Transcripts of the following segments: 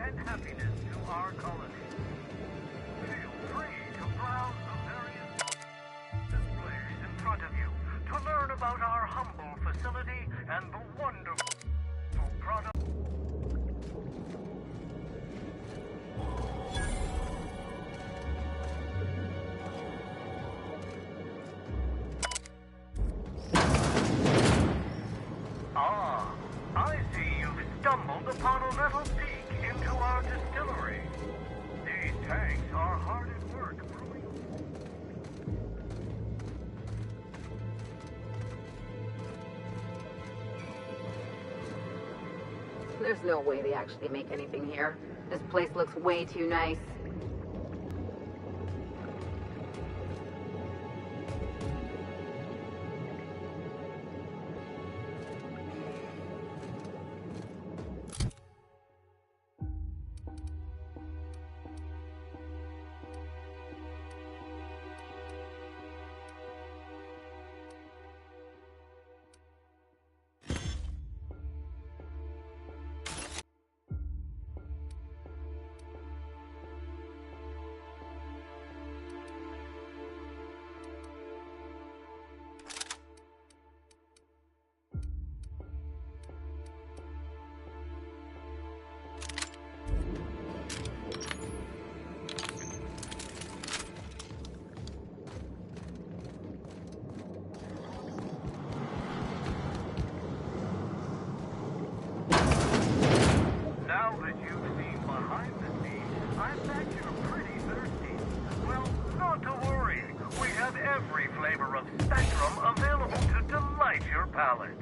and happiness to our colony. Feel free to browse the various displays in front of you to learn about our humble facility and the wonderful product. Ah, I see you've stumbled upon a little peek into our distillery. These tanks are hard at work brewing. There's no way they actually make anything here. This place looks way too nice. Now that you've seen behind the scenes, I bet you're pretty thirsty. Well, not to worry. We have every flavor of Spectrum available to delight your palate.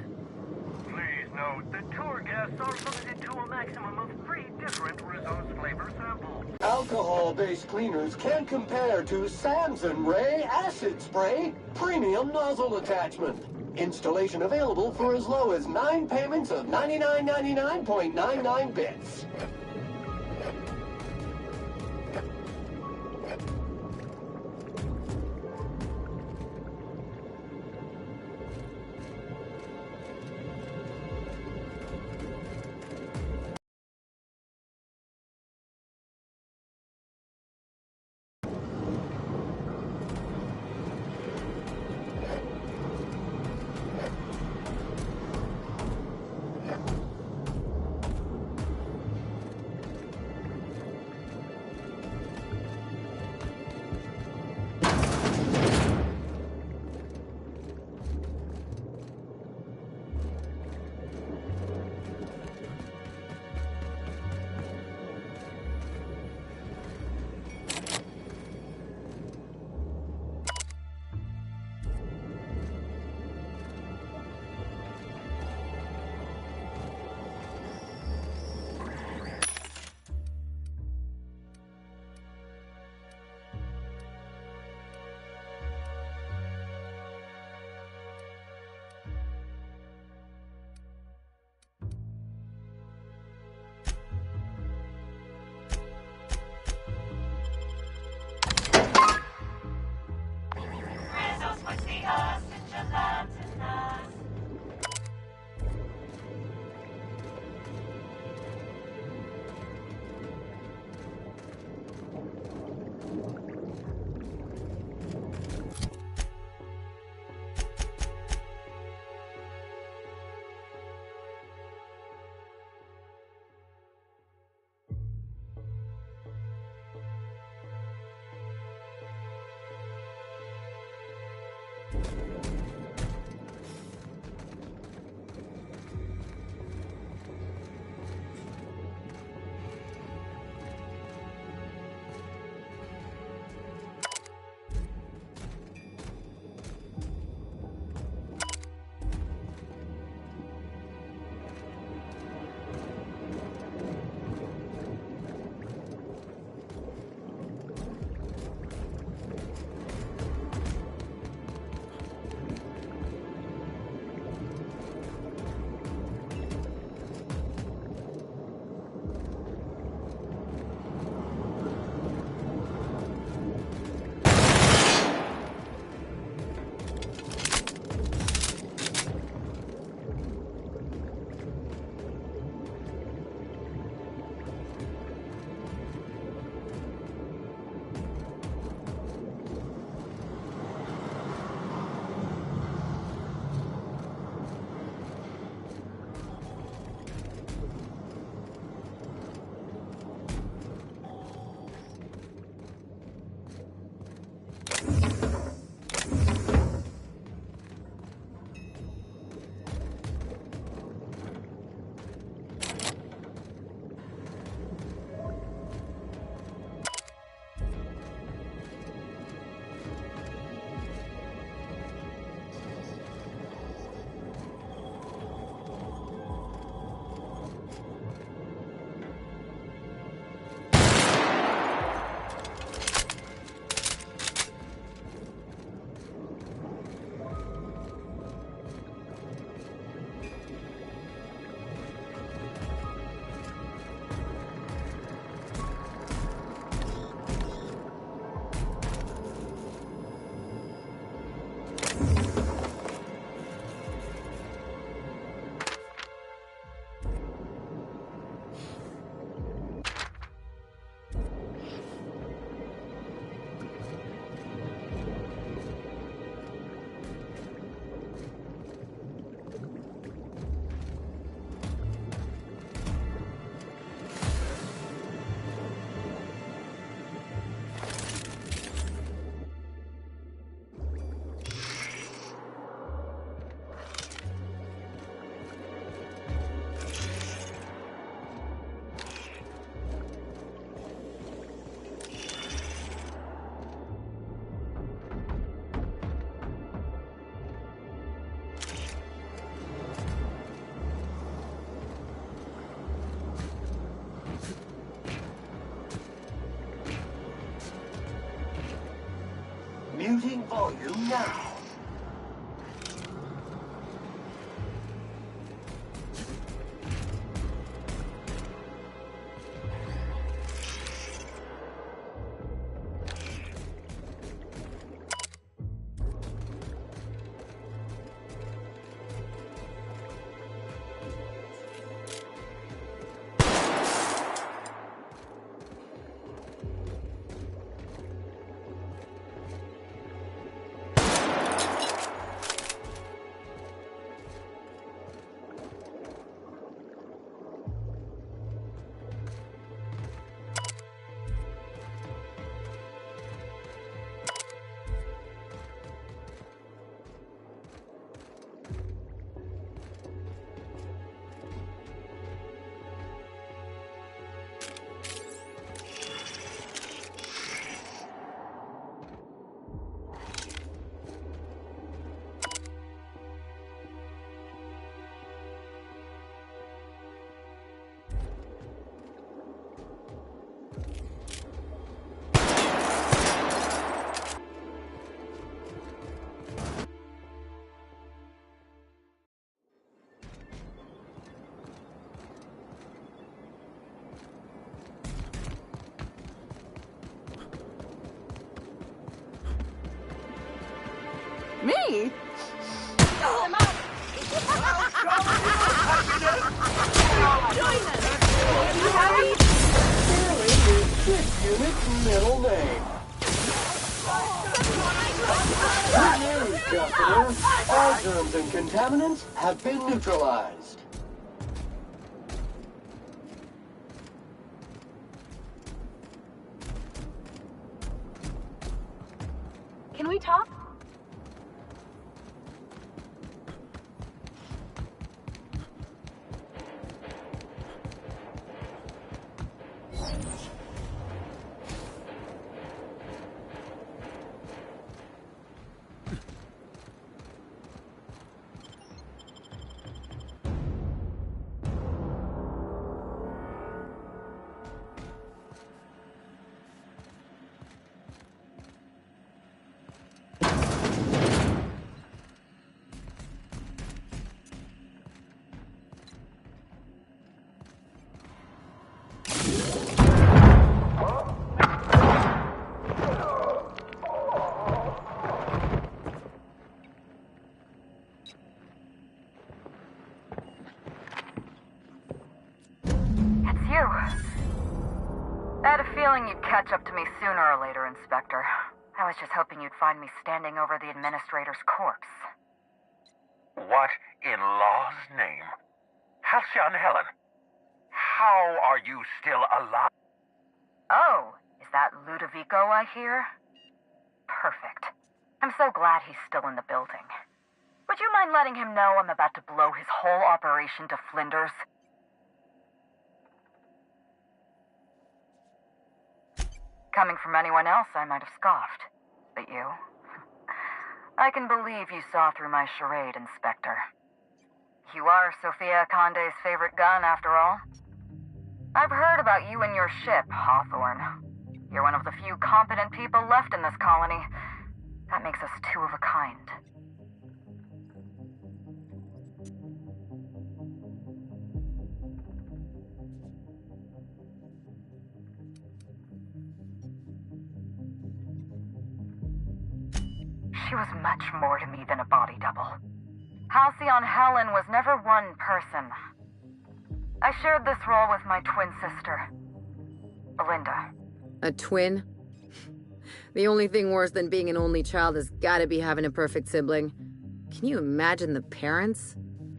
Please note that tour guests are limited to a maximum of 3 different resource flavor samples. Alcohol-based cleaners can't compare to Samson Ray Acid Spray Premium Nozzle Attachment. Installation available for as low as 9 payments of 99.99 bits. Muting volume now. Me? Stanley is this unit's middle name. Good news, customer. All germs and contaminants have been neutralized. Can we talk? I had a feeling you'd catch up to me sooner or later, Inspector. I was just hoping you'd find me standing over the Administrator's corpse. What in law's name? Halcyon Helen, how are you still alive? Oh, is that Ludovico I hear? Perfect. I'm so glad he's still in the building. Would you mind letting him know I'm about to blow his whole operation to flinders? Coming from anyone else, I might have scoffed. But you? I can believe you saw through my charade, Inspector. You are Sophia Conde's favorite gun, after all. I've heard about you and your ship, Hawthorne. You're one of the few competent people left in this colony. That makes us two of a kind. She was much more to me than a body double. Halcyon Helen was never one person. I shared this role with my twin sister, Belinda. A twin? The only thing worse than being an only child has gotta be having a perfect sibling. Can you imagine the parents?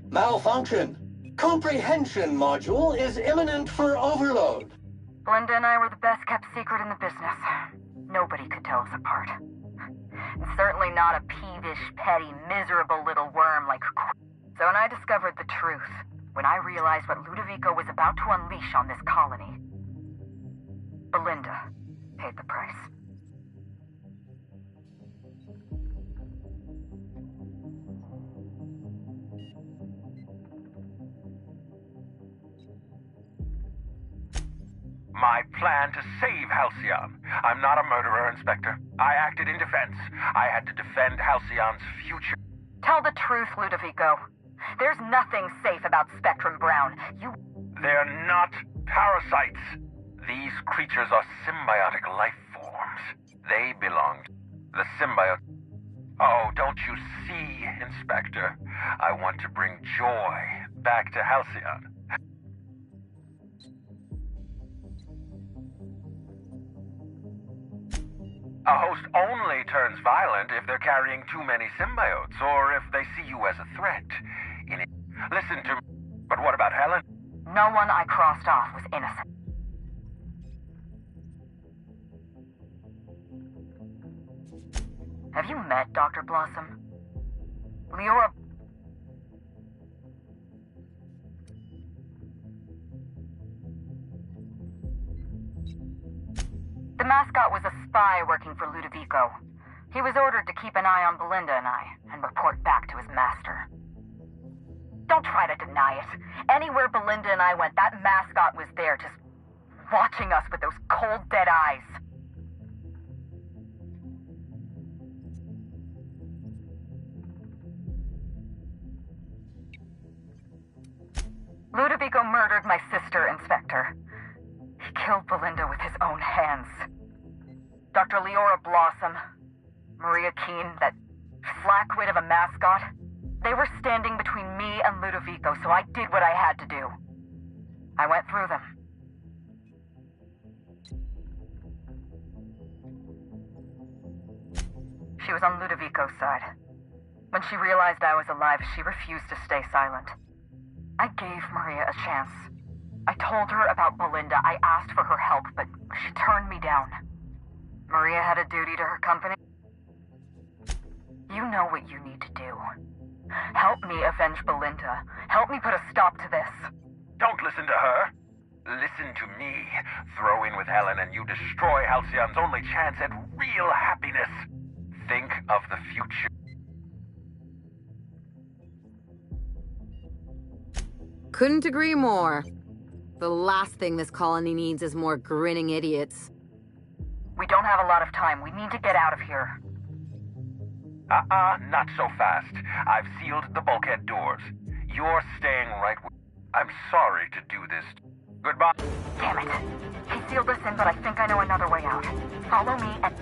Malfunction. Comprehension module is imminent for overload. Belinda and I were the best kept secret in the business. Nobody could tell us apart. And certainly not a peevish, petty, miserable little worm like So when I discovered the truth, when I realized what Ludovico was about to unleash on this colony, Belinda paid the price. My plan to save Halcyon. I'm not a murderer, Inspector. I acted in defense. I had to defend Halcyon's future. Tell the truth, Ludovico. There's nothing safe about Spectrum Brown. They're not parasites. These creatures are symbiotic life forms. They belong to the symbiote. Oh, don't you see, Inspector? I want to bring joy back to Halcyon. A host only turns violent if they're carrying too many symbiotes, or if they see you as a threat. Listen to me. But what about Helen? No one I crossed off was innocent. Have you met Dr. Blossom? Leora... The mascot was a spy working for Ludovico. He was ordered to keep an eye on Belinda and I, and report back to his master. Don't try to deny it. Anywhere Belinda and I went, that mascot was there, just watching us with those cold, dead eyes. Ludovico murdered my sister, Inspector. He killed Belinda with his own hands. Dr. Leora Blossom, Maria Keene, that flackwit of a mascot, they were standing between me and Ludovico, so I did what I had to do. I went through them. She was on Ludovico's side. When she realized I was alive, she refused to stay silent. I gave Maria a chance. I told her about Belinda. I asked for her help, but she turned me down. Maria had a duty to her company. You know what you need to do. Help me avenge Belinda. Help me put a stop to this. Don't listen to her. Listen to me. Throw in with Helen and you destroy Halcyon's only chance at real happiness. Think of the future. Couldn't agree more. The last thing this colony needs is more grinning idiots. We don't have a lot of time. We need to get out of here. Not so fast. I've sealed the bulkhead doors. You're staying right with... I'm sorry to do this. Goodbye. Damn it. He sealed us in, but I think I know another way out. Follow me and...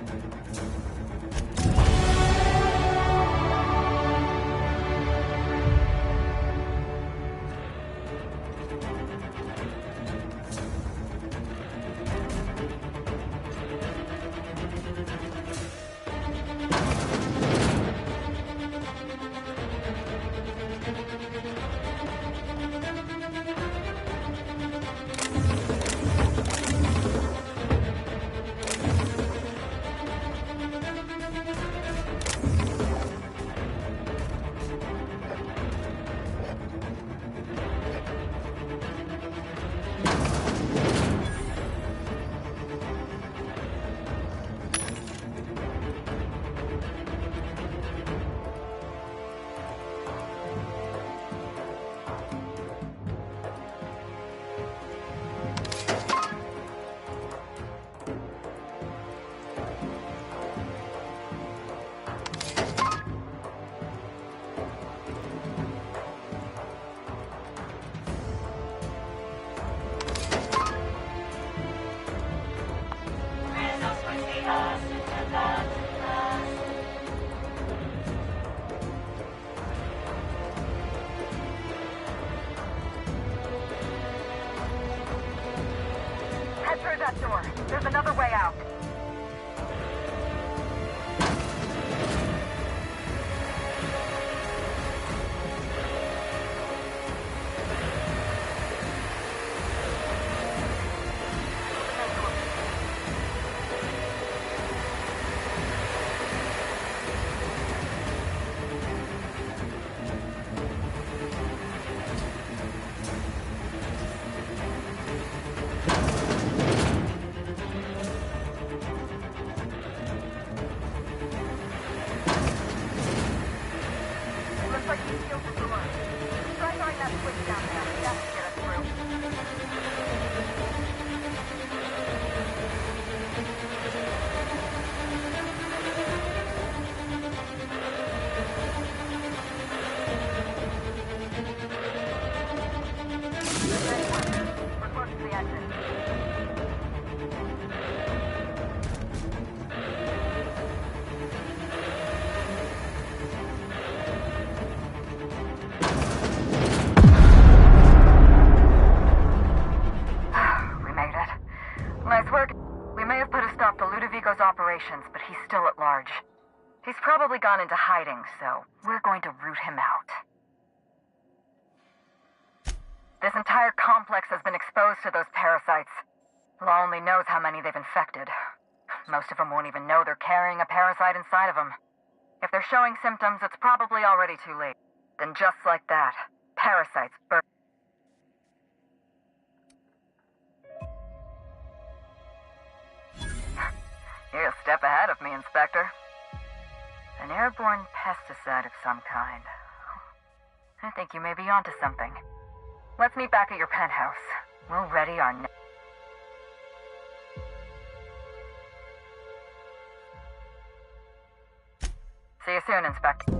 actions, but he's still at large. He's probably gone into hiding, so we're going to root him out. This entire complex has been exposed to those parasites. Law only knows how many they've infected. Most of them won't even know they're carrying a parasite inside of them. If they're showing symptoms, it's probably already too late. Then just like that, parasites burst. You're a step ahead of me, Inspector. An airborne pesticide of some kind. I think you may be onto something. Let's meet back at your penthouse. We'll ready our See you soon, Inspector.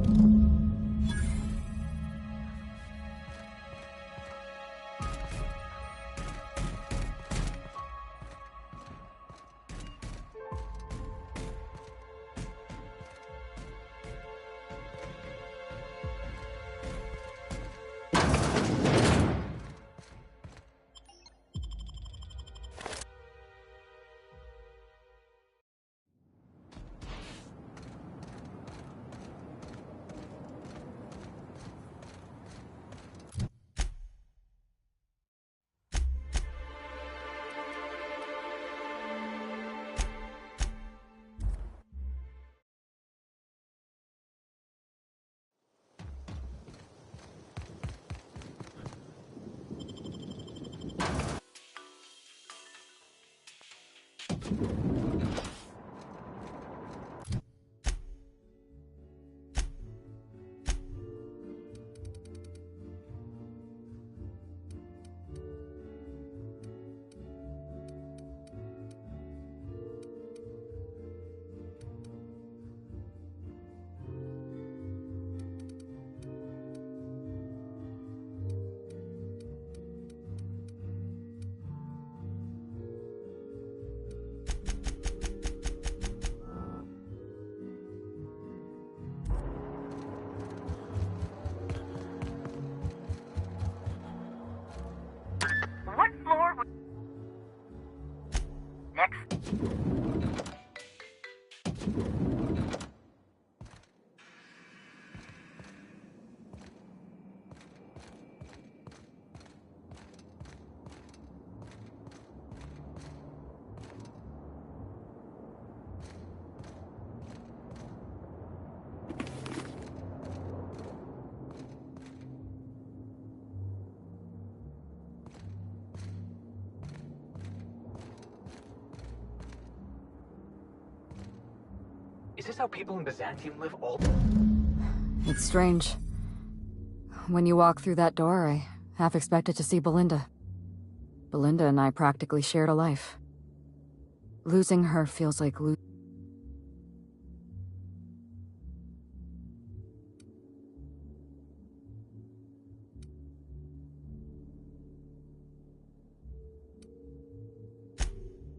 What floor would... Next. Is this how people in Byzantium live all... It's strange. When you walk through that door, I half expected to see Belinda. Belinda and I practically shared a life. Losing her feels like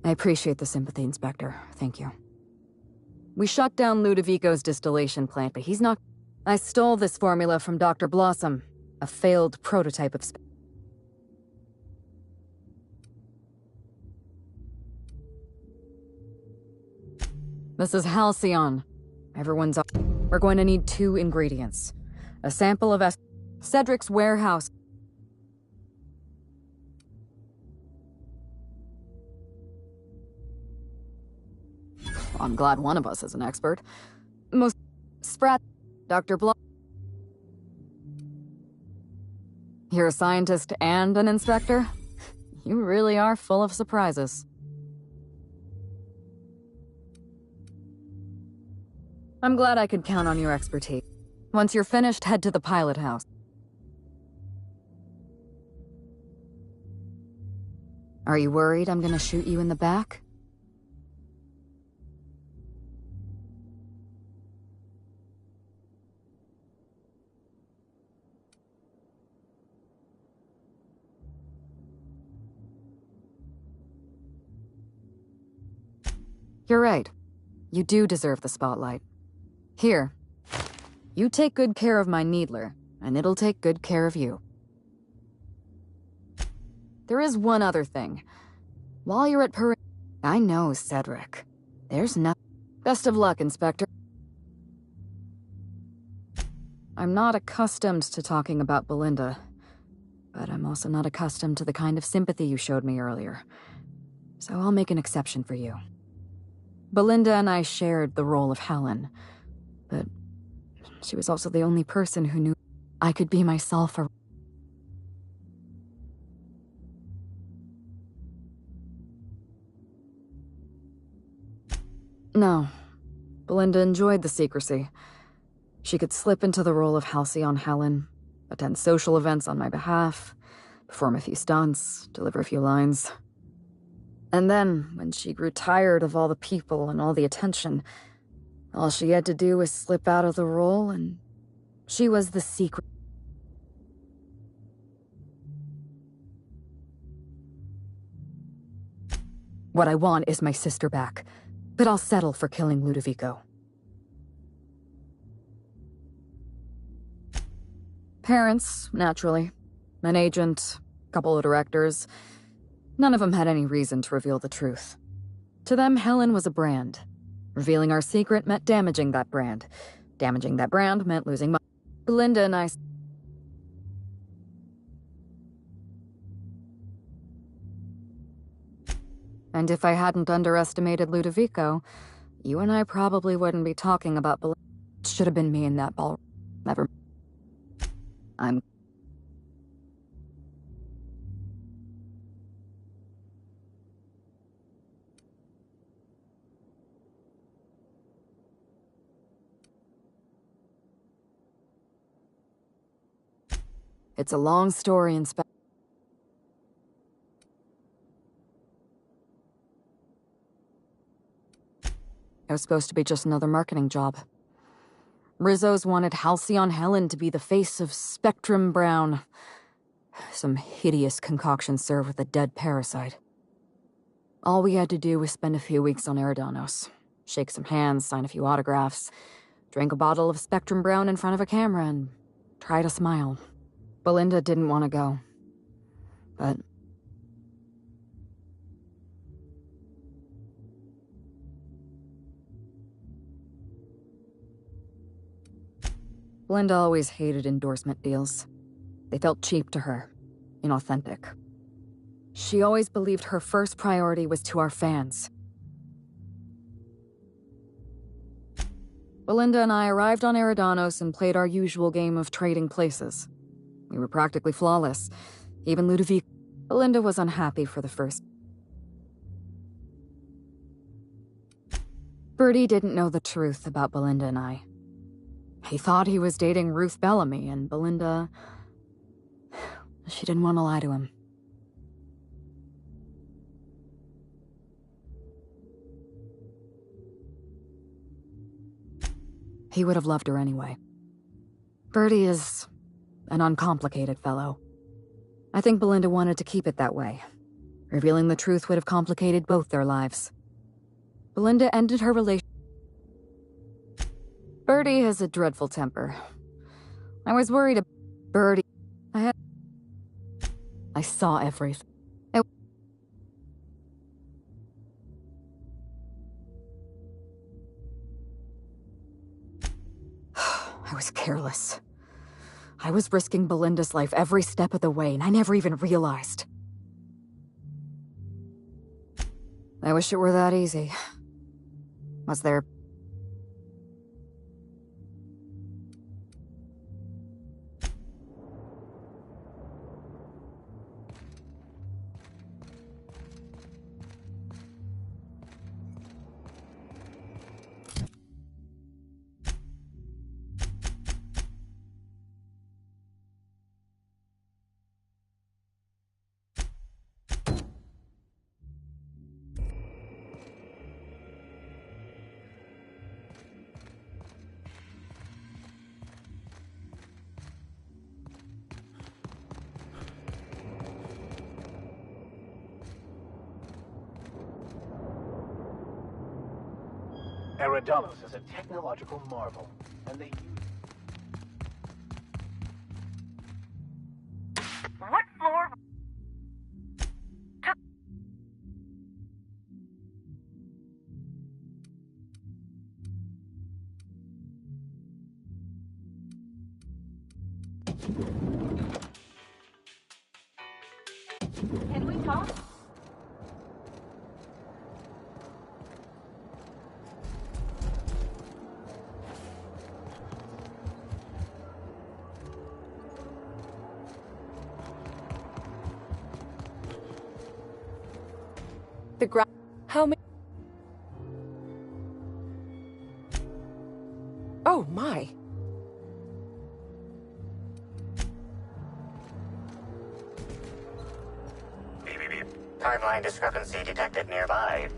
I appreciate the sympathy, Inspector. Thank you. We shut down Ludovico's distillation plant, but he's not... I stole this formula from Dr. Blossom, a failed prototype of... This is Halcyon. Everyone's... We're going to need 2 ingredients. A sample of Cedric's warehouse. I'm glad one of us is an expert. Most... Sprat... Dr. Blo... You're a scientist and an inspector? You really are full of surprises. I'm glad I could count on your expertise. Once you're finished, head to the pilot house. Are you worried I'm gonna shoot you in the back? You're right. You do deserve the spotlight. Here. You take good care of my Needler, and it'll take good care of you. There is one other thing. While you're at I know, Cedric. There's nothing. Best of luck, Inspector. I'm not accustomed to talking about Belinda, but I'm also not accustomed to the kind of sympathy you showed me earlier. So I'll make an exception for you. Belinda and I shared the role of Helen, but she was also the only person who knew I could be myself. No. Belinda enjoyed the secrecy. She could slip into the role of Halcyon Helen, attend social events on my behalf, perform a few stunts, deliver a few lines. And then, when she grew tired of all the people and all the attention, all she had to do was slip out of the role, and she was the secret. What I want is my sister back, but I'll settle for killing Ludovico. Parents, naturally. An agent, a couple of directors. None of them had any reason to reveal the truth. To them, Helen was a brand. Revealing our secret meant damaging that brand. Damaging that brand meant losing my... Belinda and I... And if I hadn't underestimated Ludovico, you and I probably wouldn't be talking about Belinda. It should have been me in that ball. Never... It's a long story, Inspector. It was supposed to be just another marketing job. Rizzo's wanted Halcyon Helen to be the face of Spectrum Brown. Some hideous concoction served with a dead parasite. All we had to do was spend a few weeks on Eridanos, shake some hands, sign a few autographs, drink a bottle of Spectrum Brown in front of a camera, and try to smile. Belinda didn't want to go. But... Belinda always hated endorsement deals. They felt cheap to her, inauthentic. She always believed her first priority was to our fans. Belinda and I arrived on Eridanos and played our usual game of trading places. We were practically flawless. Even Ludovico. Belinda was unhappy for the first. Bertie didn't know the truth about Belinda and I. He thought he was dating Ruth Bellamy, and Belinda... She didn't want to lie to him. He would have loved her anyway. Bertie is an uncomplicated fellow. I think Belinda wanted to keep it that way. Revealing the truth would have complicated both their lives. Belinda ended her relationship. Bertie has a dreadful temper. I was worried about Bertie. I saw everything. I was careless. I was risking Belinda's life every step of the way, and I never even realized. I wish it were that easy. Was there... Eridanos is a technological marvel, and they use... What floor? Can we talk? The ground. How many? Oh my. Beep, beep, beep. Timeline discrepancy detected nearby.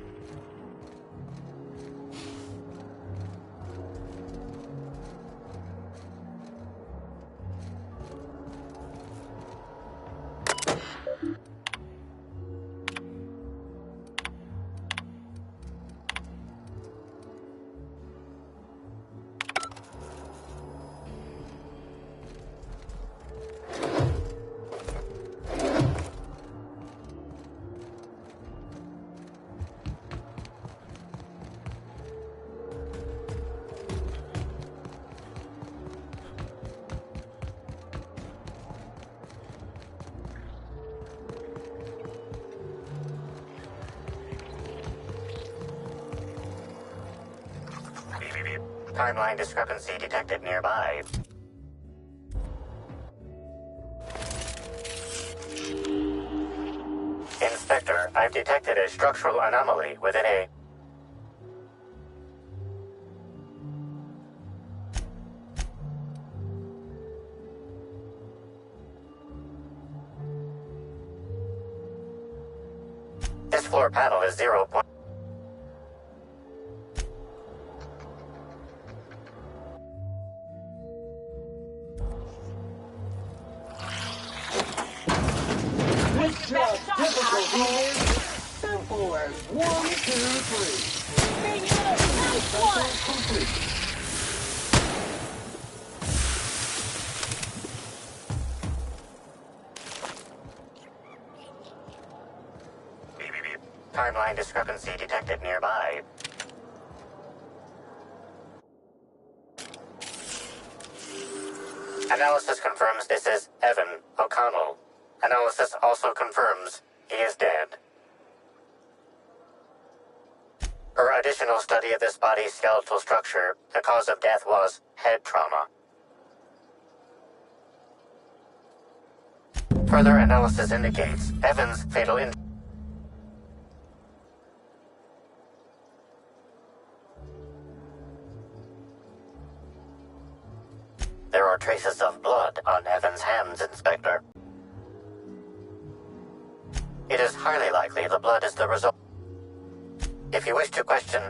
Beep, beep, beep. Timeline discrepancy detected nearby. Inspector, I've detected a structural anomaly within a... This floor panel is 0. This job's difficulty is simple as 1, 2, 3. Hey, you little nice one! Complete. Beep, beep, beep. Timeline discrepancy detected nearby. Analysis confirms this is Evan O'Connell. Analysis also confirms he is dead. Per additional study of this body's skeletal structure, the cause of death was head trauma. Further analysis indicates Evan's fatal injury. There are traces of blood on Evan's hands, Inspector. It is highly likely the blood is the result. If you wish to question...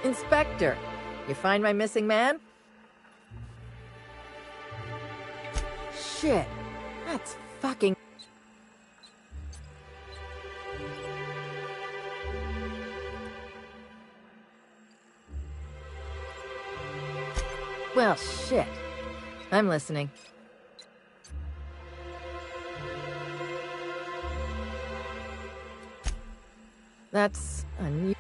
Inspector, you find my missing man? Shit. That's fucking... Well, shit. I'm listening. That's a new...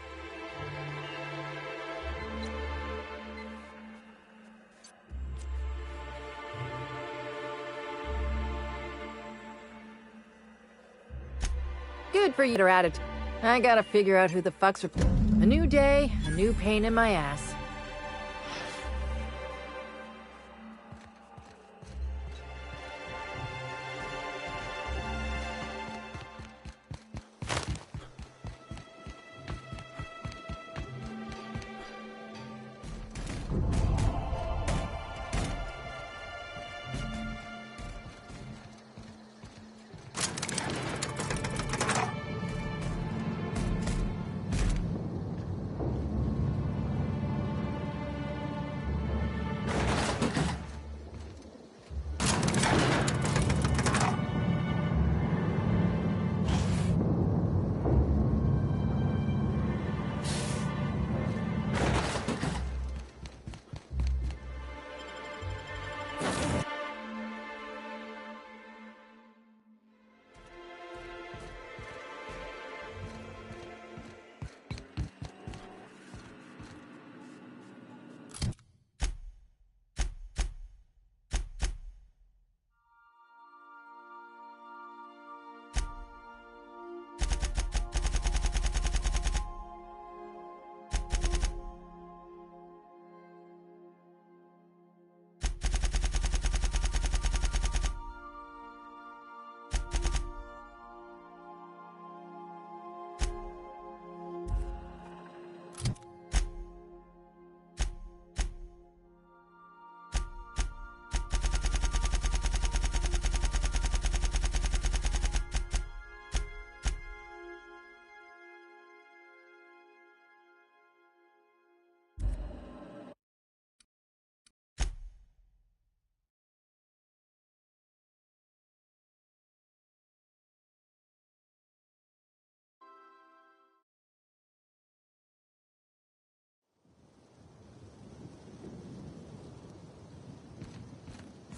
Good for you to attitude. I gotta figure out who the fuck's... A new day, a new pain in my ass.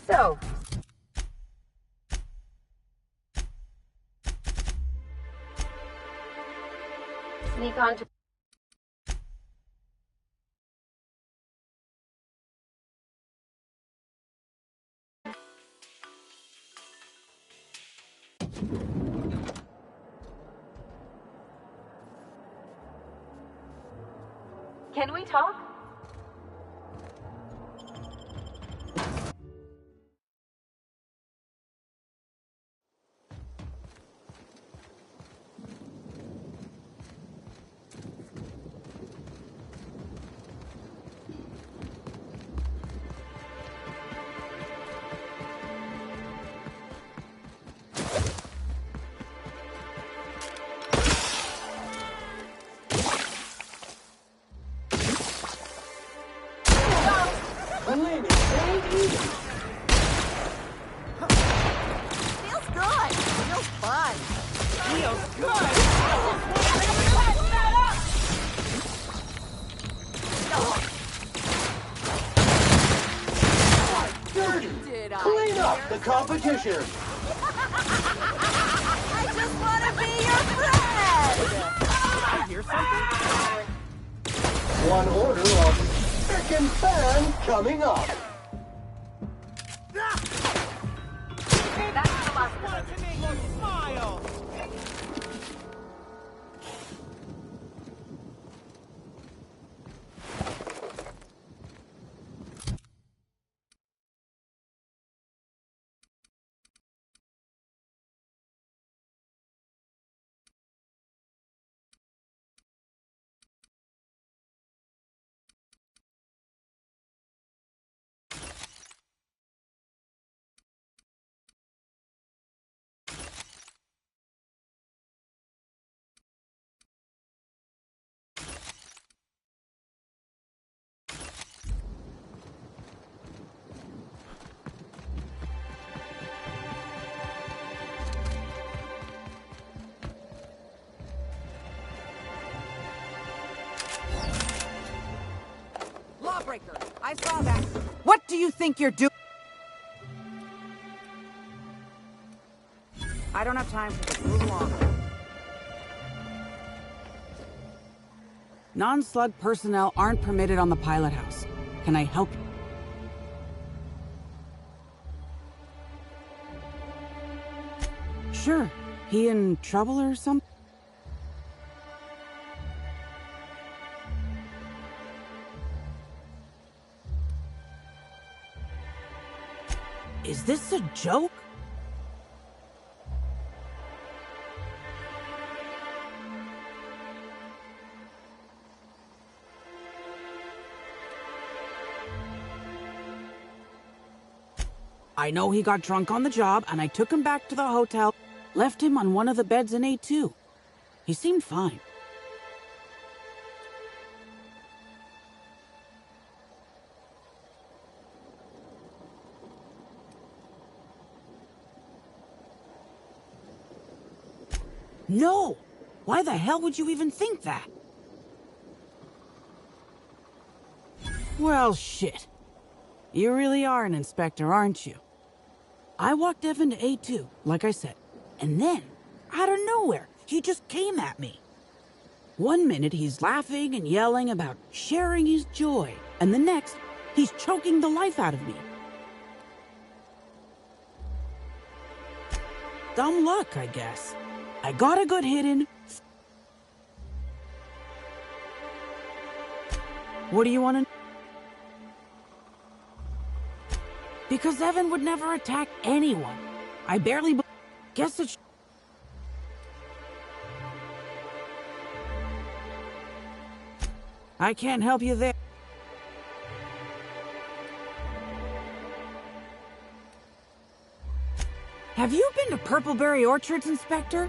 So... Sneak on to... Can we talk? Feels good. Feels fun. Feels good. Dirty! Clean up the competition! I just want to be your friend. I hear something? One order of frickin' fan coming up. That's the last. I saw that. What do you think you're doing? I don't have time for this. Move along. Non-slug personnel aren't permitted on the pilot house. Can I help you? Sure. He in trouble or something? Is this a joke? I know he got drunk on the job, and I took him back to the hotel, left him on one of the beds in A2. He seemed fine. No! Why the hell would you even think that? Well, shit. You really are an inspector, aren't you? I walked Evan to A2, like I said, and then, out of nowhere, he just came at me. 1 minute he's laughing and yelling about sharing his joy, and the next, he's choking the life out of me. Dumb luck, I guess. I got a good hit in. What do you want to know? Because Evan would never attack anyone. I barely guess it's... I can't help you there. Have you been to Purpleberry Orchards, Inspector?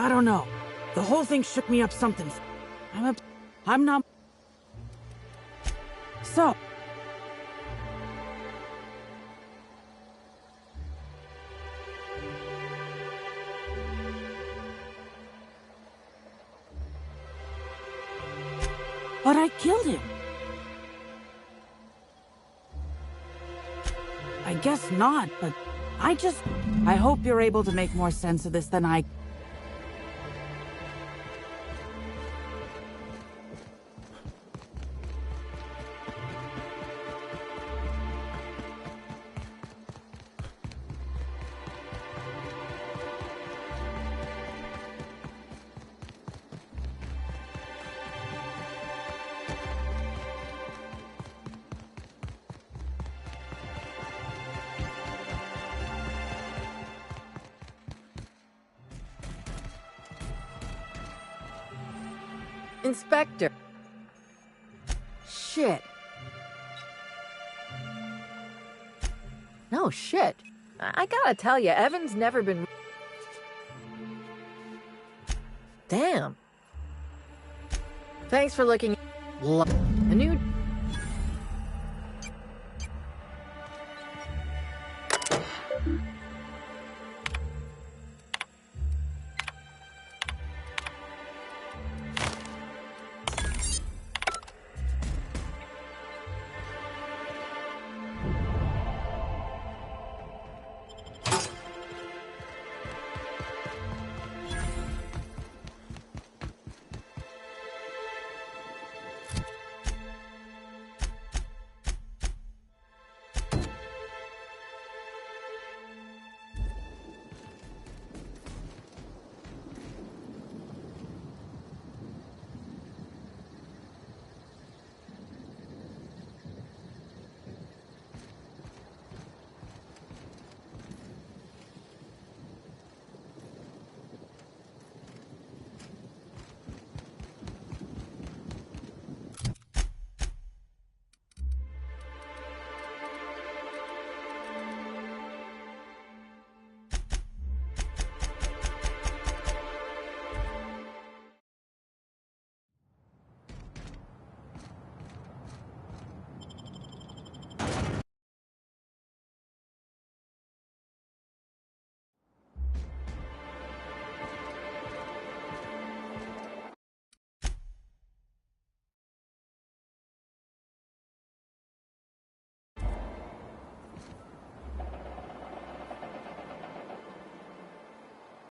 I don't know. The whole thing shook me up something. I'm not... So... But I killed him. I guess not, but I hope you're able to make more sense of this than I... Inspector. Shit. No shit. I gotta tell you, Evan's never been... Damn. Thanks for looking... A new...